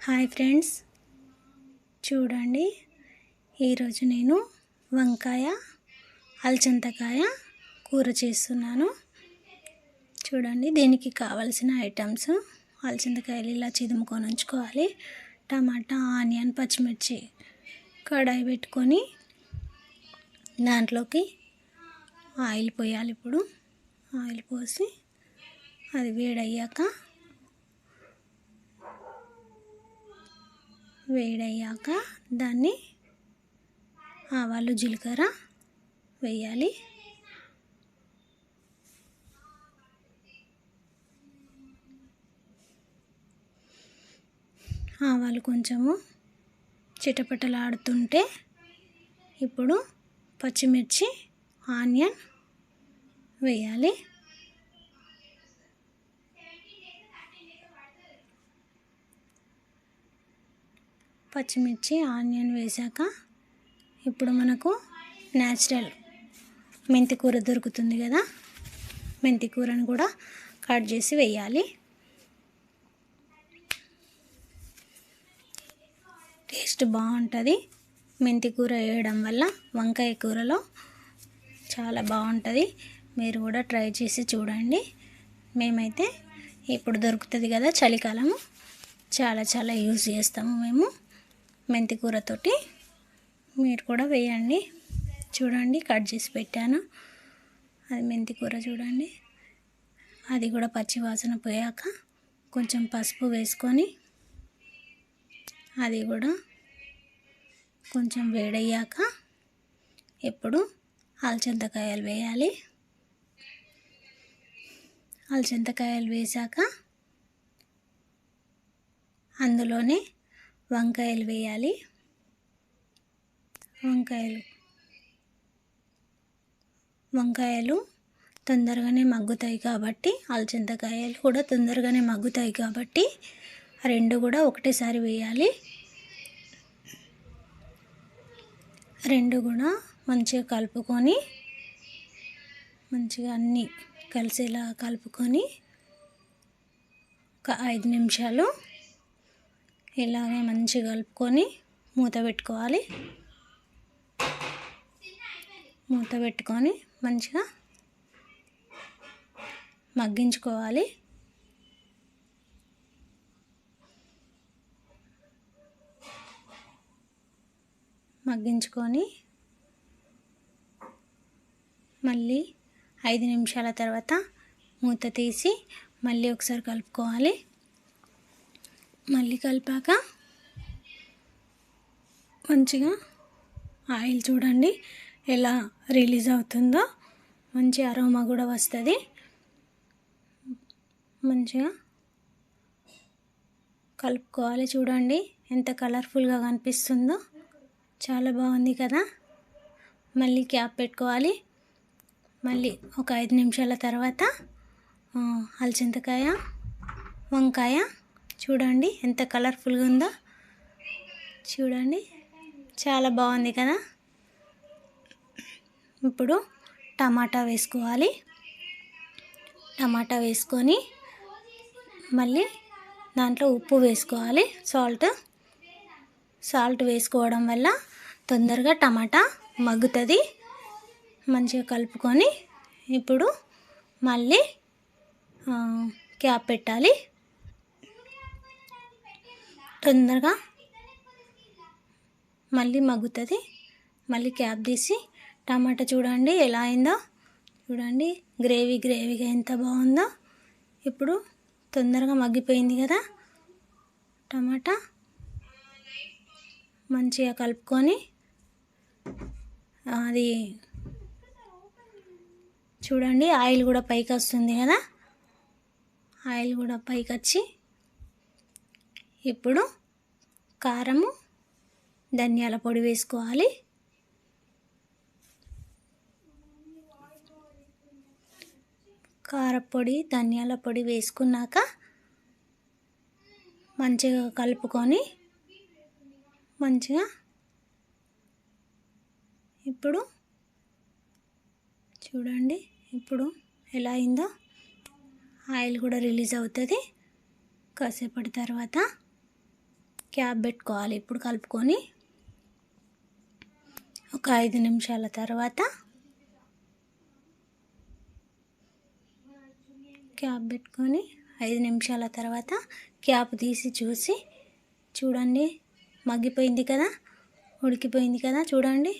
Hi friends, చూడండి ఈరోజు నేను వంకాయ అలచంతకాయ కూర చేస్తున్నాను. చూడండి దీనికి కావలసిన ఐటమ్స్: అలచంతకాయలు ఇలా చిదుముకొని ఉంచుకోవాలి, టమాటా, ఆనియన్, పచ్చిమిర్చి. కడాయి పెట్టుకొని దాంట్లోకి ఆయిల్ పోయాలి. ఇప్పుడు ఆయిల్ పోసి అది వేడయ్యాక దాన్ని ఆవాలు, జీలకర్ర వేయాలి. ఆవాలు కొంచెము చిటపటలాడుతుంటే ఇప్పుడు పచ్చిమిర్చి, ఆనియన్ వేయాలి. పచ్చిమిర్చి, ఆనియన్ వేసాక ఇప్పుడు మనకు న్యాచురల్ మెంతి కూర దొరుకుతుంది కదా, మెంతి కూరను కూడా కట్ చేసి వేయాలి. టేస్ట్ బాగుంటుంది. మెంతి కూర వేయడం వల్ల వంకాయ కూరలో చాలా బాగుంటుంది. మీరు కూడా ట్రై చేసి చూడండి. మేమైతే ఇప్పుడు దొరుకుతుంది కదా, చలికాలము, చాలా యూజ్ చేస్తాము మేము మెంతి కూరతోటి. మీరు కూడా వేయండి. చూడండి కట్ చేసి పెట్టాను, అది మెంతి కూర. చూడండి అది కూడా పచ్చి వాసన పోయాక కొంచెం పసుపు వేసుకొని అది కూడా కొంచెం వేడయ్యాక ఇప్పుడు అలచంతకాయలు వేయాలి. అలచంతకాయలు వేసాక అందులోనే వంకాయలు వేయాలి. వంకాయలు తొందరగానే మగ్గుతాయి కాబట్టి, అలచంతకాయలు కూడా తొందరగానే మగ్గుతాయి కాబట్టి రెండు కూడా ఒకటేసారి వేయాలి. రెండు కూడా మంచిగా కలుపుకొని, మంచిగా అన్నీ కలిసేలా కలుపుకొని ఒక 5 నిమిషాలు ఇలాగే మంచిగా కలుపుకొని మూత పెట్టుకోవాలి. మూత పెట్టుకొని మంచిగా మగ్గించుకోవాలి. మగ్గించుకొని మళ్ళీ 5 నిమిషాల తర్వాత మూత తీసి మళ్ళీ ఒకసారి కలుపుకోవాలి. మళ్ళీ కలిపాక మంచిగా ఆయిల్ చూడండి ఎలా రిలీజ్ అవుతుందో, మంచి అరోమా కూడా వస్తుంది. మంచిగా కలుపుకోవాలి. చూడండి ఎంత కలర్ఫుల్గా కనిపిస్తుందో, చాలా బాగుంది కదా. మళ్ళీ క్యాప్ పెట్టుకోవాలి. మళ్ళీ ఒక 5 నిమిషాల తర్వాత అలచంతకాయ, వంకాయ చూడండి ఎంత కలర్ఫుల్గా ఉందో. చూడండి చాలా బాగుంది కదా. ఇప్పుడు టమాటా వేసుకోవాలి. టమాటా వేసుకొని మళ్ళీ దాంట్లో ఉప్పు వేసుకోవాలి, సాల్ట్ వేసుకోవడం వల్ల తొందరగా టమాటా మగ్గుతుంది. మంచిగా కలుపుకొని ఇప్పుడు మళ్ళీ క్యాప్ పెట్టాలి. తొందరగా మళ్ళీ మగ్గుతుంది. మళ్ళీ క్యాప్ తీసి టమాటా చూడండి ఎలా అయిందో. చూడండి గ్రేవీగా ఎంత బాగుందో. ఇప్పుడు తొందరగా మగ్గిపోయింది కదా టమాటా. మంచిగా కలుపుకొని అది చూడండి ఆయిల్ కూడా పైకి వస్తుంది కదా. ఆయిల్ కూడా పైకి వచ్చి ఇప్పుడు కారము, ధనియాల పొడి వేసుకోవాలి. కారపొడి, ధనియాల పొడి వేసుకున్నాక మంచిగా కలుపుకొని మంచిగా ఇప్పుడు చూడండి ఇప్పుడు ఎలా అయిందో. ఆయిల్ కూడా రిలీజ్ అవుతుంది. కాసేపటి తర్వాత క్యాప్ పెట్టుకోవాలి. ఇప్పుడు కలుపుకొని ఒక 5 నిమిషాల తర్వాత క్యాప్ పెట్టుకొని 5 నిమిషాల తర్వాత క్యాప్ తీసి చూడండి, మగ్గిపోయింది కదా, ఉడికిపోయింది కదా చూడండి.